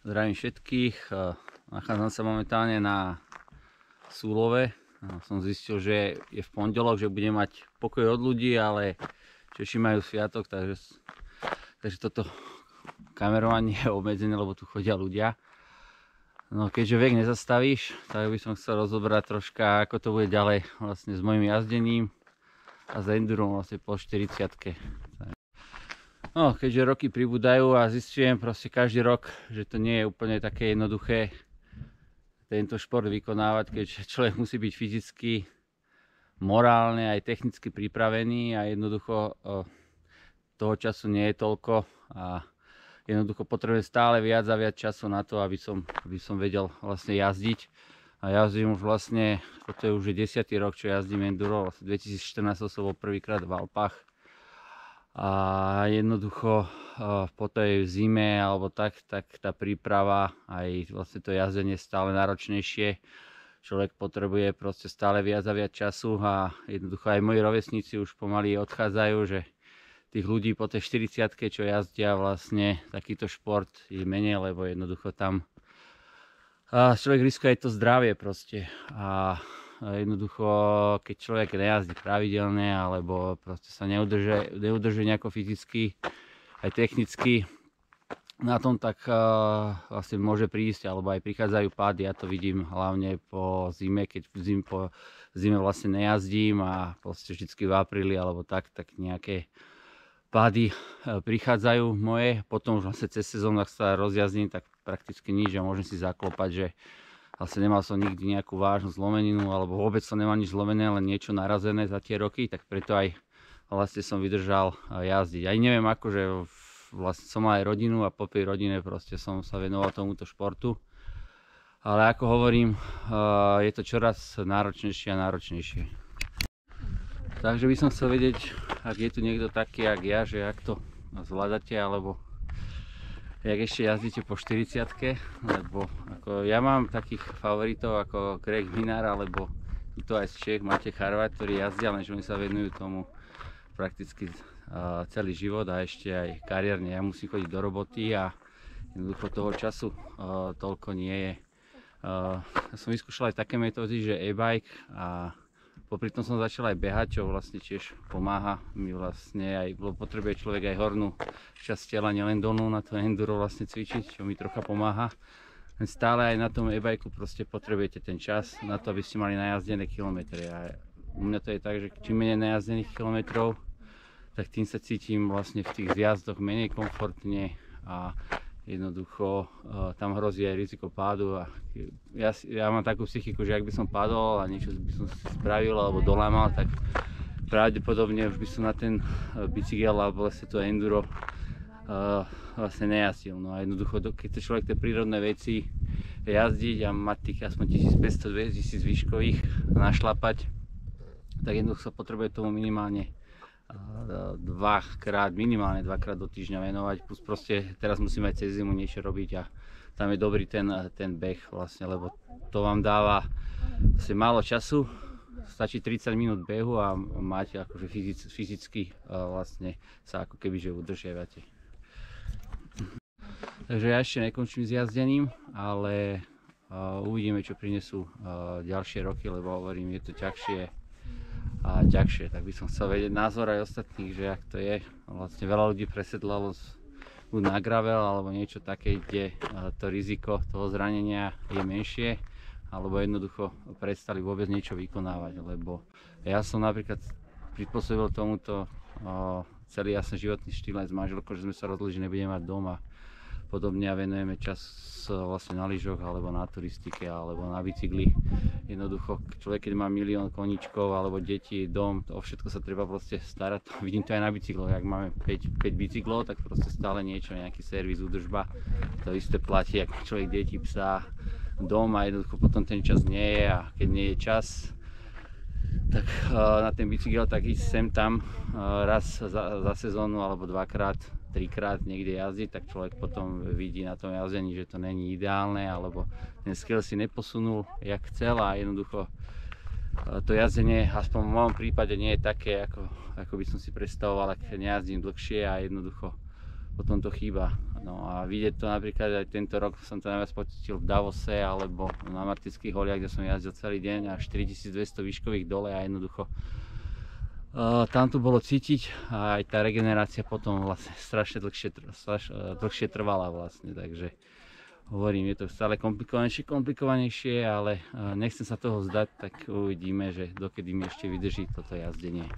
Zdravím všetkých. Nachádzam sa momentálne na Súlove. Som zistil, že je v pondelok, že budem mať pokoj od ľudí, ale Češi majú sviatok, takže toto kamerovanie je obmedzené, lebo tu chodia ľudia. No keďže vek nezastavíš, tak by som chcel rozobrať troška, ako to bude ďalej vlastne s mojím jazdením a s endurom vlastne po 40-ke. No, keďže roky pribúdajú a zistujem proste každý rok, že to nie je úplne také jednoduché tento šport vykonávať, keďže človek musí byť fyzicky, morálne aj technicky pripravený a jednoducho toho času nie je toľko a jednoducho potrebujem stále viac a viac času na to, aby som vedel vlastne jazdiť. A jazdím už vlastne, toto je už 10. rok, čo jazdím enduro, vlastne 2014 som bol prvýkrát v Alpách. A jednoducho po tej zime alebo tak tá príprava aj vlastne to jazdenie je stále náročnejšie. Človek potrebuje proste stále viac a viac času a jednoducho aj moji rovesníci už pomaly odchádzajú, že tých ľudí po tej 40-ke, čo jazdia vlastne takýto šport je menej, lebo jednoducho tam človek riskuje aj to zdravie proste a jednoducho, keď človek nejazdí pravidelne alebo proste sa neudržuje nejako fyzicky aj technicky na tom, tak vlastne môže prísť alebo aj prichádzajú pády. Ja to vidím hlavne po zime, keď po zime vlastne nejazdím a proste vždycky v apríli alebo tak nejaké pády prichádzajú moje. Potom už vlastne cez sezónu, ak sa rozjazdím, tak prakticky nič a môžem si zaklopať, že vlastne nemal som nikdy nejakú vážnu zlomeninu, alebo vôbec som nemal nič zlomené, len niečo narazené za tie roky, tak preto aj vlastne som vydržal jazdiť. Aj neviem ako, že vlastne som mal aj rodinu a po tej rodine proste som sa venoval tomuto športu. Ale ako hovorím, je to čoraz náročnejšie a náročnejšie. Takže by som chcel vedieť, ak je tu niekto taký, jak ja, že ak to zvládate, alebo jak ešte jazdíte po 40-ke, lebo ako ja mám takých favoritov ako Greg Minár, alebo tuto aj z Čech máte Charvat, ktorí jazdia, lenže oni sa venujú tomu prakticky celý život a ešte aj kariérne. Ja musím chodiť do roboty a jednoducho toho času toľko nie je. Ja som vyskúšal aj také metódy, že e-bike a popri tom som začal aj behať, čo vlastne tiež pomáha mi vlastne aj, potrebuje človek aj hornú časť tela, nielen dolnú na to enduro vlastne cvičiť, čo mi trocha pomáha. Len stále aj na tom e-bajku proste potrebujete ten čas na to, aby ste mali najazdené kilometre. A u mňa to je tak, že čím menej najazdených kilometrov, tak tým sa cítim vlastne v tých zjazdoch menej komfortne a jednoducho tam hrozí aj riziko pádu a ja mám takú psychiku, že ak by som padol a niečo by som spravil alebo dolámal, tak pravdepodobne už by som na ten bicykel alebo vlastne to enduro vlastne nejazdil. No a jednoducho, keď chce človek tie prírodné veci jazdiť a mať tých aspoň 1500-2000 výškových našlapať, tak jednoducho sa potrebuje tomu minimálne minimálne dvakrát do týždňa venovať, plus proste teraz musíme aj cez zimu niečo robiť a tam je dobrý ten beh vlastne, lebo to vám dáva vlastne málo času, stačí 30 minút behu a máte akože fyzicky vlastne sa ako keby že udržiavate. Takže ja ešte nekončím s jazdením, ale uvidíme, čo prinesú ďalšie roky, lebo hovorím, je to ťažšie, tak by som chcel vedieť názor aj ostatných, že ak to je. Vlastne veľa ľudí presedlalo buď na gravel alebo niečo také, kde to riziko toho zranenia je menšie, alebo jednoducho prestali vôbec niečo vykonávať, lebo ja som napríklad prispôsobil tomuto celý životný štýl aj s manželkou, že sme sa rozhodli, že nebudeme mať doma. Podobne a venujeme čas vlastne na lyžoch alebo na turistike alebo na bicykli. Jednoducho človek, keď má milión koníčkov alebo deti, dom, o všetko sa treba proste starať. Vidím to aj na bicykloch, ak máme 5 bicyklov, tak proste stále niečo, nejaký servis, údržba. To isté platí, ak človek deti, psa, dom a jednoducho potom ten čas nie je a keď nie je čas, tak na ten bicykel tak ísť sem tam raz za sezónu alebo dvakrát, trikrát niekde jazdiť, tak človek potom vidí na tom jazdení, že to není ideálne alebo ten skill si neposunul jak chcel a jednoducho to jazdenie aspoň v mojom prípade nie je také, ako by som si predstavoval, ak nejazdím dlhšie a jednoducho potom to chýba. No a vidieť to napríklad aj tento rok som to najviac pocítil v Davose alebo na Martinských holiach, kde som jazdil celý deň až 4200 výškových dole a jednoducho tam to bolo cítiť a aj tá regenerácia potom vlastne strašne dlhšie trvala vlastne, takže hovorím, je to stále komplikovanejšie, ale nechcem sa toho zdať, tak uvidíme, že dokedy mi ešte vydrží toto jazdenie.